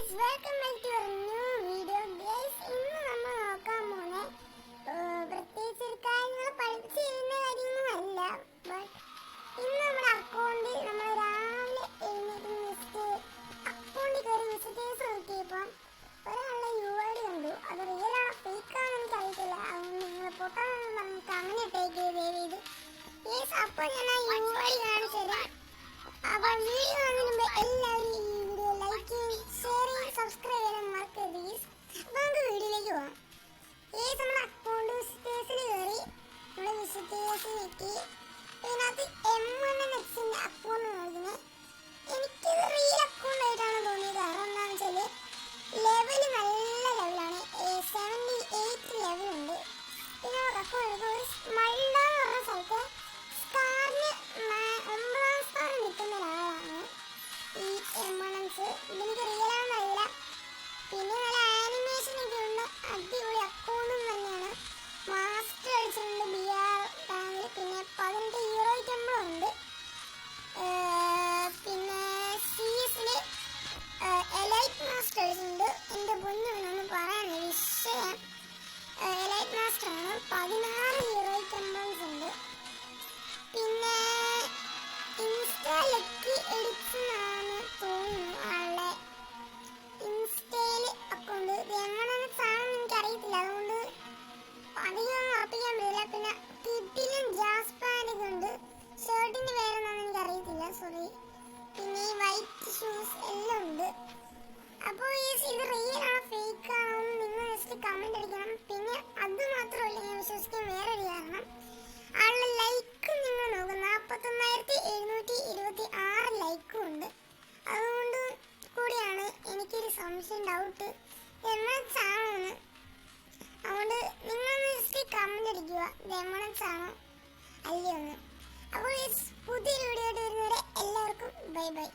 guys, welcome back to our new video. Guys, ഇന്ന് നമ്മൾ നോക്കാൻ പോകുന്ന പ്രത്യേകിച്ച് ഒരു കാര്യങ്ങൾ പഠിപ്പിച്ച് ചെയ്യുന്ന കാര്യങ്ങളല്ല. ബട്ട് ഇന്ന് നമ്മുടെ അക്കൗണ്ടിൽ നമ്മൾ രാവിലെ എഴുന്നേറ്റ് അക്കൗണ്ടിൽ കയറി വിസിറ്റേഴ്സ് നോക്കിയപ്പോൾ ഒരാളുടെ UID കണ്ടു. അത് റിയൽ ആണോ ഫേക്ക് ആണോ എനിക്ക് അറിയത്തില്ല. അതുകൊണ്ട് നിങ്ങൾ പൊട്ടാണെന്ന് പറഞ്ഞിട്ട് അങ്ങനെ ടേക്ക് ചെയ്ത് യെസ്. അപ്പോൾ ഞാൻ ആ UID കാണിച്ചു തരാം. അപ്പോൾ വീഡിയോ കാണുന്നതിന് മുമ്പ് എല്ലാവരും ഈ വീഡിയോ ലൈക്ക് ചെയ്യും, ഷെയർ ചെയ്യും, സബ്സ്ക്രൈബ് ചെയ്യാൻ മറക്കരുത്. നമുക്ക് വീഡിയോയിലേക്ക് പോകാം. നമ്മുടെ അക്കൗണ്ട് വിസിറ്റേഴ്സിൽ കയറി നമ്മുടെ വിസിറ്റേഴ്സ് ഞെക്കി. പിന്നെ അത് M1Xന്റെ അക്കൗണ്ട് നോക്കുന്നത് എനിക്കിത് റിയൽ അക്കൗണ്ട് ആയിട്ടാണ് തോന്നിയത്. കാരണം എന്താണെന്ന് വെച്ചാൽ ലെവൽ നല്ല ലെവലാണ്, 78 ലെവലുണ്ട്. പിന്നെ അക്കൗണ്ട് ഒരു മൾഡ എന്ന് പറഞ്ഞ സ്ഥലത്ത് സ്കാറിന് 9ാം സ്ഥാനം കിട്ടുന്ന ഒരാളാണ് ഈ M1X. ഇതെനിക്ക് റിയൽ ആണെന്ന് അറിയില്ല. പിന്നെ നല്ല ആനിമേഷൻ ഒക്കെ ഉണ്ട്, അടിപൊളി അക്കൗണ്ടും തന്നെയാണ്. മാസ്റ്റർ അടിച്ചിട്ടുണ്ട് BR ബാങ്കിൽ. പിന്നെ 18 ഹീറോ ടെമ്പിളുണ്ട്. പിന്നെ CS എലൈറ്റ് മാസ്റ്റർ അടിച്ചിട്ടുണ്ട്. എൻ്റെ പൊന്നൊന്നും പറയാനില്ല, വിഷയം എലൈറ്റ് മാസ്റ്റർ ആണ്. 16 ഹീറോ ടെമ്പിൾസ് ഉണ്ട്. പിന്നെ ഇൻസ്റ്റാ ലക്കി എടുക്കുന്നതാണ് തോന്നുന്നു ആളുടെ ഇൻസ്റ്റയിൽ അക്കൗണ്ട്. M1X ആണെന്ന് എനിക്കറിയത്തില്ല, അതുകൊണ്ട് അധികം ഉറപ്പിക്കാൻ പറ്റില്ല. പിന്നെ കിഡിലും ജാസ്പാനൊക്കെ ഉണ്ട്. ഷർട്ടിന്റെ പേരൊന്നും എനിക്കറിയത്തില്ല, സോറി. പിന്നെ ഈ വൈറ്റ് ഷൂസ് എല്ലാം ഉണ്ട്. അപ്പോൾ ഇത് റിയൽ ആണോ ഫേക്ക് ആണോ എന്ന് നിങ്ങൾ ജസ്റ്റ് കമന്റ് അടിക്കണം. പിന്നെ അത് മാത്രമല്ല ഞാൻ വിശ്വസിക്കാൻ വേറൊരു കാരണം, ആളുടെ ലൈക്ക് നിങ്ങൾ നോക്കും, 41,726 ലൈക്കും ഉണ്ട്. അതുകൊണ്ട് കൂടിയാണ് എനിക്കൊരു സംശയം, ഡൗട്ട് M1X ആണോന്ന്. അതുകൊണ്ട് നിങ്ങളൊന്ന് ജസ്റ്റ് കമന്റ് അടിക്കുക, M1X ആണോ അല്ലയോ എന്ന്. അപ്പോൾ പുതിയൊരു വീഡിയോ ആയിട്ട് വരുന്നവരെ എല്ലാവർക്കും ബൈ ബൈ.